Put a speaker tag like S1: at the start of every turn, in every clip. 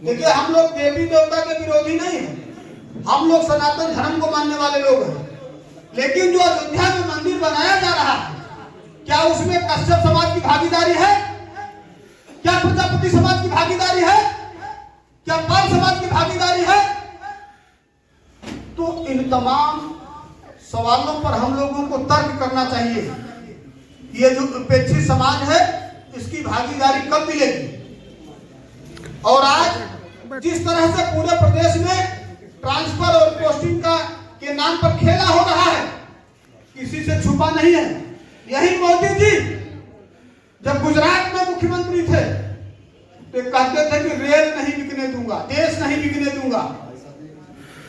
S1: देखिए, हम लोग देवी देवता के विरोधी नहीं है, हम लोग सनातन धर्म को मानने वाले लोग हैं। लेकिन जो अयोध्या में मंदिर बनाया जा रहा है, क्या उसमें कश्यप समाज की भागीदारी है? क्या प्रजापति समाज की भागीदारी है? क्या पाल समाज की भागीदारी है? तो इन तमाम सवालों पर हम लोगों को तर्क करना चाहिए। ये जो उपेक्षित समाज है, इसकी भागीदारी कब मिलेगी? और आज जिस तरह से पूरे प्रदेश में ट्रांसफर और पोस्टिंग का के नाम पर खेला हो रहा है, किसी से छुपा नहीं है। यही मोदी जी जब गुजरात में मुख्यमंत्री थे तो कहते थे कि रेल नहीं बिकने दूंगा, देश नहीं बिकने दूंगा।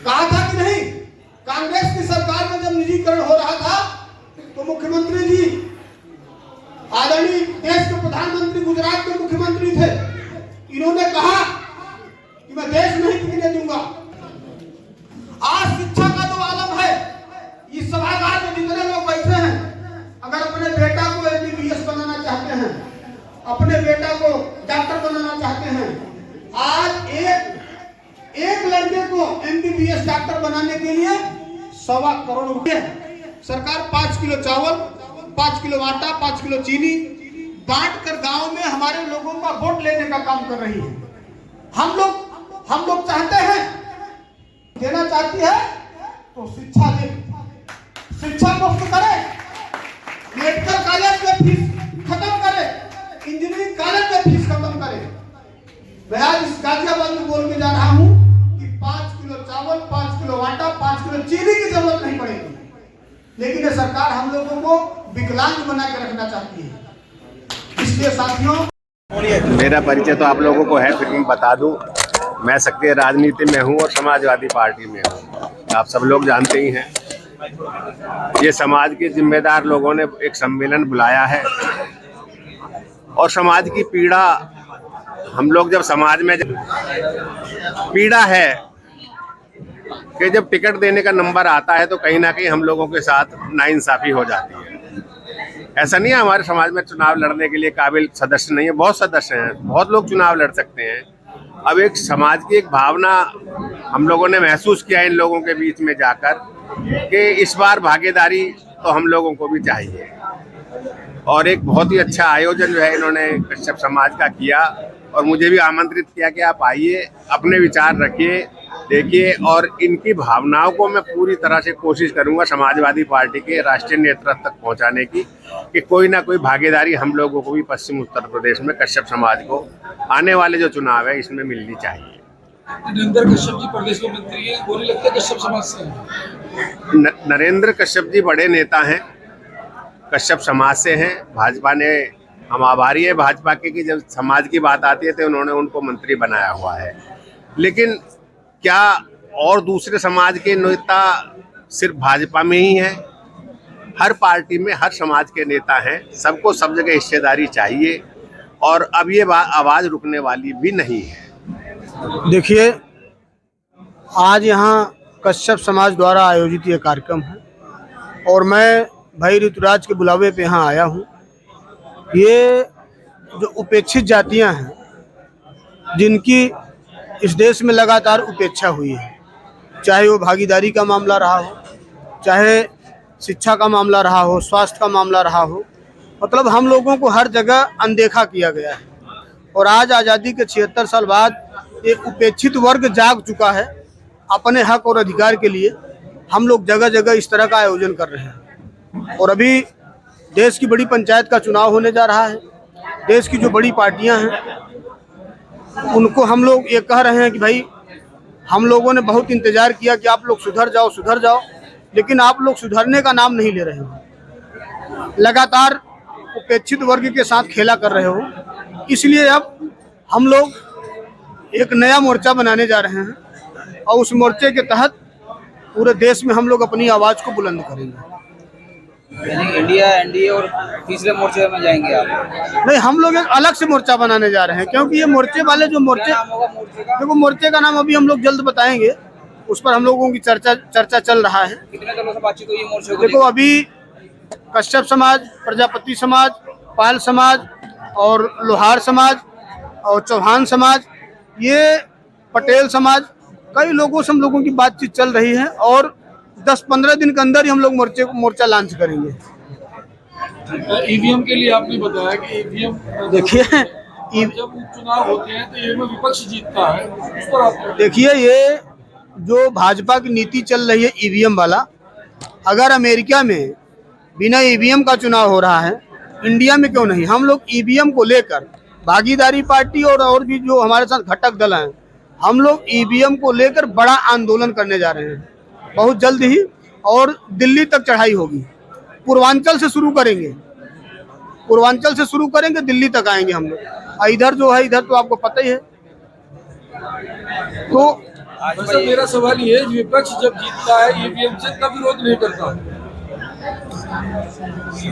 S1: कहा था कि नहीं? कांग्रेस की सरकार में जब निजीकरण हो रहा था तो मुख्यमंत्री जी, आदरणीय देश के प्रधानमंत्री गुजरात के मुख्यमंत्री थे, इन्होंने कहा कि मैं देश नहीं बिकने दूंगा। आज शिक्षा का जो आलम है, इस सभागार में जितने लोग बैठे हैं, अगर अपने बेटा को MBBS बनाना चाहते हैं, अपने बेटा को डॉक्टर बनाना चाहते हैं, आज एक लड़के को MBBS डॉक्टर बनाने के लिए 1.25 करोड़ रुपए सरकार 5 किलो चावल, 5 किलो आटा, 5 किलो चीनी बांटकर गांव में हमारे लोगों का वोट लेने का काम कर रही है। हम लोग चाहते हैं, देना चाहती है तो शिक्षा दे, शिक्षा मुफ्त करे, मेडिकल कॉलेज में फीस खत्म करे, इंजीनियरिंग कॉलेज में फीस खत्म करे। मैं आज इस गाजियाबाद में बोल के जा रहा हूं कि 5 किलो चावल, 5 किलो आटा, 5 किलो चीनी की जरूरत नहीं पड़ेगी। लेकिन ये सरकार हम लोगों को विकलांग बना के रखना चाहती है। इसलिए साथियों,
S2: मेरा परिचय तो आप लोगों को है, फिर मैं बता दूं, मैं सक्रिय राजनीति में हूं और समाजवादी पार्टी में हूं। आप सब लोग जानते ही हैं। ये समाज के जिम्मेदार लोगों ने एक सम्मेलन बुलाया है और समाज की पीड़ा, हम लोग जब समाज में पीड़ा है कि जब टिकट देने का नंबर आता है तो कहीं ना कहीं हम लोगों के साथ नाइंसाफी हो जाती है। ऐसा नहीं है हमारे समाज में चुनाव लड़ने के लिए काबिल सदस्य नहीं है, बहुत सदस्य हैं, बहुत लोग चुनाव लड़ सकते हैं। अब एक समाज की एक भावना हम लोगों ने महसूस किया इन लोगों के बीच में जाकर कि इस बार भागीदारी तो हम लोगों को भी चाहिए। और एक बहुत ही अच्छा आयोजन जो है इन्होंने कश्यप समाज का किया और मुझे भी आमंत्रित किया कि आप आइए, अपने विचार रखिए, देखिए, और इनकी भावनाओं को मैं पूरी तरह से कोशिश करूंगा समाजवादी पार्टी के राष्ट्रीय नेतृत्व तक पहुंचाने की कि कोई ना कोई भागीदारी हम लोगों को भी पश्चिम उत्तर प्रदेश में कश्यप समाज को आने वाले जो चुनाव है इसमें मिलनी चाहिए।
S3: नरेंद्र कश्यप जी प्रदेश में मंत्री हैं, बोली लगता है कश्यप समाज से।
S2: नरेंद्र कश्यप जी बड़े नेता हैं, कश्यप समाज से हैं। भाजपा ने, हम आभारी हैं भाजपा के कि जब समाज की बात आती है तो उन्होंने उनको मंत्री बनाया हुआ है। लेकिन क्या और दूसरे समाज के नेता सिर्फ भाजपा में ही हैं? हर पार्टी में हर समाज के नेता हैं, सबको सब जगह हिस्सेदारी चाहिए और अब ये आवाज़ रुकने वाली भी नहीं है।
S4: देखिए, आज यहाँ कश्यप समाज द्वारा आयोजित ये कार्यक्रम है और मैं भाई ऋतुराज के बुलावे पे यहाँ आया हूँ। ये जो उपेक्षित जातियाँ हैं, जिनकी इस देश में लगातार उपेक्षा हुई है, चाहे वो भागीदारी का मामला रहा हो, चाहे शिक्षा का मामला रहा हो, स्वास्थ्य का मामला रहा हो, मतलब हम लोगों को हर जगह अनदेखा किया गया है। और आज आज़ादी के 76 साल बाद एक उपेक्षित वर्ग जाग चुका है अपने हक और अधिकार के लिए। हम लोग जगह जगह इस तरह का आयोजन कर रहे हैं और अभी देश की बड़ी पंचायत का चुनाव होने जा रहा है। देश की जो बड़ी पार्टियां हैं उनको हम लोग ये कह रहे हैं कि भाई, हम लोगों ने बहुत इंतजार किया कि आप लोग सुधर जाओ सुधर जाओ, लेकिन आप लोग सुधरने का नाम नहीं ले रहे हो, लगातार उपेक्षित वर्ग के साथ खेला कर रहे हो। इसलिए अब हम लोग एक नया मोर्चा बनाने जा रहे हैं और उस मोर्चे के तहत पूरे देश में हम लोग अपनी आवाज़ को बुलंद करेंगे।
S5: इंडिया एनडीए और तीसरे मोर्चे में जाएंगे आप?
S4: नहीं, हम लोग एक अलग से मोर्चा बनाने जा रहे हैं, क्योंकि ये मोर्चे वाले जो मोर्चे, देखो मोर्चे का नाम अभी हम लोग जल्द बताएंगे, उस पर हम लोगों की चर्चा चल रहा है।
S5: कितने दलों से बातचीत हुई मोर्चे को?
S4: देखो, अभी कश्यप समाज, प्रजापति समाज, पाल समाज और लोहार समाज और चौहान समाज, ये पटेल समाज, कई लोगों से हम लोगों की बातचीत चल रही है और 10-15 दिन के अंदर ही हम लोग मोर्चा लॉन्च करेंगे।
S3: ईवीएम के लिए आपने बताया कि ईवीएम
S4: देखिए
S3: जब चुनाव होते हैं तो ईवीएम में विपक्ष जीतता है, उस पर आप
S4: देखिए ये जो भाजपा की नीति चल रही है ईवीएम वाला, अगर अमेरिका में बिना ईवीएम का चुनाव हो रहा है, इंडिया में क्यों नहीं? हम लोग ईवीएम को लेकर भागीदारी पार्टी और भी जो हमारे साथ घटक दल हैं, हम लोग ईवीएम को लेकर बड़ा आंदोलन करने जा रहे हैं बहुत जल्द ही, और दिल्ली तक चढ़ाई होगी। पूर्वांचल से शुरू करेंगे, दिल्ली तक आएंगे हम लोग। इधर जो है, इधर तो आपको पता ही है। तो
S3: वैसे मेरा सवाल ये है, विपक्ष जब जीतता है ईवीएम से तब विरोध नहीं करता।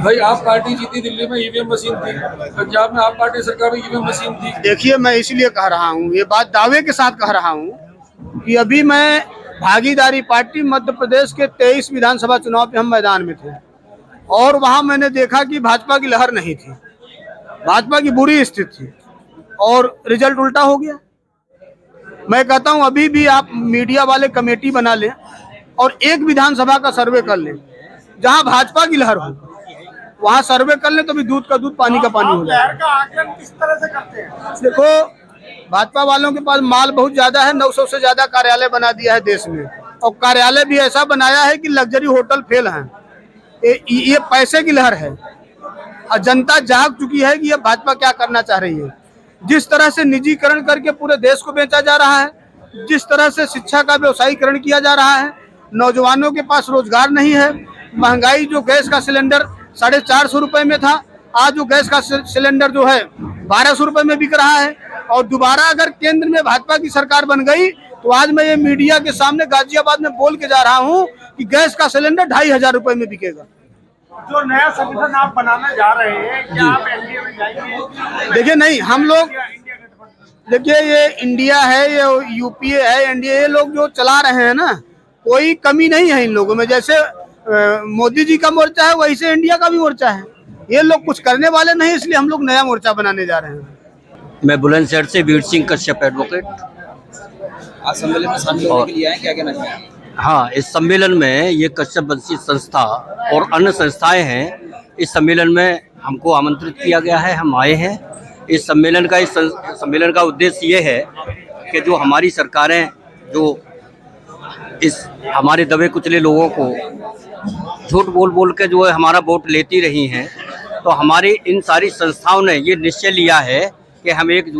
S3: भाई आप पार्टी जीती, दिल्ली में ईवीएम मशीन थी, पंजाब में आप पार्टी सरकार में ईवीएम मशीन थी।
S4: देखिए मैं इसलिए कह रहा हूँ, ये बात दावे के साथ कह रहा हूँ कि अभी मैं भागीदारी पार्टी मध्य प्रदेश के 23 विधानसभा चुनाव पे हम मैदान में थे और वहाँ मैंने देखा कि भाजपा की लहर नहीं थी, भाजपा की बुरी स्थिति थी और रिजल्ट उल्टा हो गया। मैं कहता हूँ अभी भी आप मीडिया वाले कमेटी बना लें और एक विधानसभा का सर्वे कर लें जहाँ भाजपा की लहर हो, वहाँ सर्वे कर लें तो भी दूध का दूध पानी का पानी हो जाए।
S1: का आकलन किस तरह से करते हैं?
S4: देखो भाजपा वालों के पास माल बहुत ज्यादा है, 900 से ज्यादा कार्यालय बना दिया है देश में, और कार्यालय भी ऐसा बनाया है कि लग्जरी होटल फेल हैं। ये पैसे की लहर है और जनता जाग चुकी है कि ये भाजपा क्या करना चाह रही है। जिस तरह से निजीकरण करके पूरे देश को बेचा जा रहा है, जिस तरह से शिक्षा का व्यवसायीकरण किया जा रहा है, नौजवानों के पास रोजगार नहीं है, महंगाई, जो गैस का सिलेंडर 450 रुपए में था, आज जो गैस का सिलेंडर जो है 1200 रुपए में बिक रहा है। और दोबारा अगर केंद्र में भाजपा की सरकार बन गई तो आज मैं ये मीडिया के सामने गाजियाबाद में बोल के जा रहा हूँ कि गैस का सिलेंडर 2500 रुपए में बिकेगा।
S1: जो नया संगठन आप बनाने जा रहे हैं, क्या आप एनडीए में जाएंगे?
S4: देखिए नहीं, हम लोग देखिए ये इंडिया है, ये यूपीए है, एनडीए, ये लोग जो चला रहे हैं ना, कोई कमी नहीं है इन लोगों में। जैसे मोदी जी का मोर्चा है वैसे इंडिया का भी मोर्चा है। ये लोग कुछ करने वाले नहीं, इसलिए हम लोग नया मोर्चा बनाने जा रहे हैं।
S6: मैं बुलंदशहर से वीर सिंह कश्यप एडवोकेट।
S5: आज सम्मेलन में शामिल होने के लिए आए, क्या कहना चाहिए?
S6: हाँ, इस सम्मेलन में ये कश्यप वंशी संस्था और अन्य संस्थाएं हैं, इस सम्मेलन में हमको आमंत्रित किया गया है, हम आए हैं। इस सम्मेलन का उद्देश्य ये है कि जो हमारी सरकारें जो इस हमारे दबे कुचले लोगों को झूठ बोल के जो है हमारा वोट लेती रही हैं, तो हमारी इन सारी संस्थाओं ने ये निश्चय लिया है कि हम एक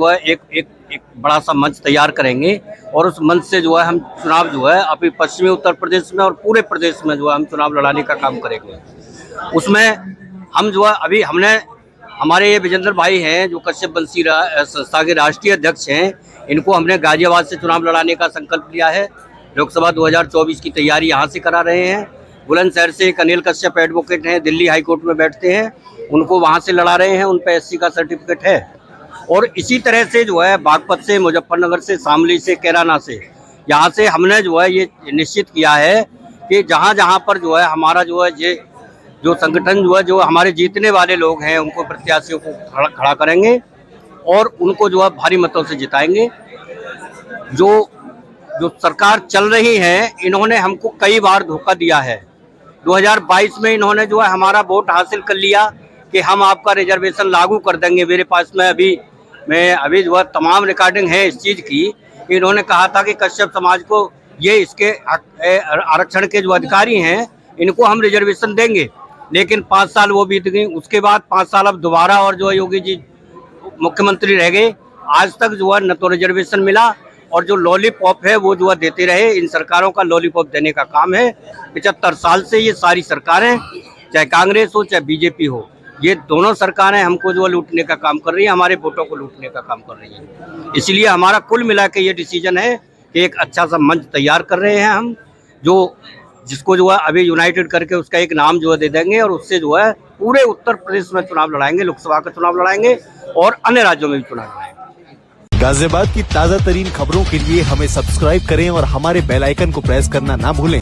S6: बड़ा सा मंच तैयार करेंगे और उस मंच से जो है हम चुनाव जो है अभी पश्चिमी उत्तर प्रदेश में और पूरे प्रदेश में जो है हम चुनाव लड़ाने का काम करेंगे। उसमें हम जो है अभी हमारे ये विजेंद्र भाई हैं जो कश्यप वंशी संस्था के राष्ट्रीय अध्यक्ष हैं, इनको हमने गाजियाबाद से चुनाव लड़ाने का संकल्प लिया है। लोकसभा 2024 की तैयारी यहाँ से करा रहे हैं। बुलंदशहर से एक अनिल कश्यप एडवोकेट हैं, दिल्ली हाई कोर्ट में बैठते हैं, उनको वहाँ से लड़ा रहे हैं, उन पर SC का सर्टिफिकेट है। और इसी तरह से जो है बागपत से, मुजफ्फरनगर से, शामली से, कैराना से, यहाँ से हमने जो है ये निश्चित किया है कि जहाँ पर जो है हमारा जो है ये जो संगठन जो है जो हमारे जीतने वाले लोग हैं उनको प्रत्याशियों को खड़ा करेंगे और उनको जो है भारी मतों से जिताएंगे। जो सरकार चल रही है, इन्होंने हमको कई बार धोखा दिया है। 2022 में इन्होंने जो है हमारा वोट हासिल कर लिया कि हम आपका रिजर्वेशन लागू कर देंगे। मेरे पास में अभी जो है तमाम रिकॉर्डिंग है इस चीज़ की। इन्होंने कहा था कि कश्यप समाज को ये इसके आरक्षण के जो अधिकारी हैं इनको हम रिजर्वेशन देंगे, लेकिन 5 साल वो बीत गई। उसके बाद 5 साल अब दोबारा और जो है योगी जी मुख्यमंत्री रह गए, आज तक जो है न तो रिजर्वेशन मिला और जो लॉलीपॉप है वो जो है देते रहे। इन सरकारों का लॉलीपॉप देने का काम है। 75 साल से ये सारी सरकारें, चाहे कांग्रेस हो चाहे बीजेपी हो, ये दोनों सरकारें हमको जो है लूटने का काम कर रही हैं, हमारे वोटों को लूटने का काम कर रही हैं। इसलिए हमारा कुल मिला के ये डिसीजन है कि एक अच्छा सा मंच तैयार कर रहे हैं हम, जिसको जो है अभी यूनाइटेड करके उसका एक नाम जो है दे देंगे और उससे जो है पूरे उत्तर प्रदेश में चुनाव लड़ाएंगे, लोकसभा का चुनाव लड़ाएंगे और अन्य राज्यों में भी चुनाव लड़ाएंगे।
S7: गाजियाबाद की ताजा तरीन खबरों के लिए हमें सब्सक्राइब करें और हमारे बेल आइकन को प्रेस करना ना भूलें।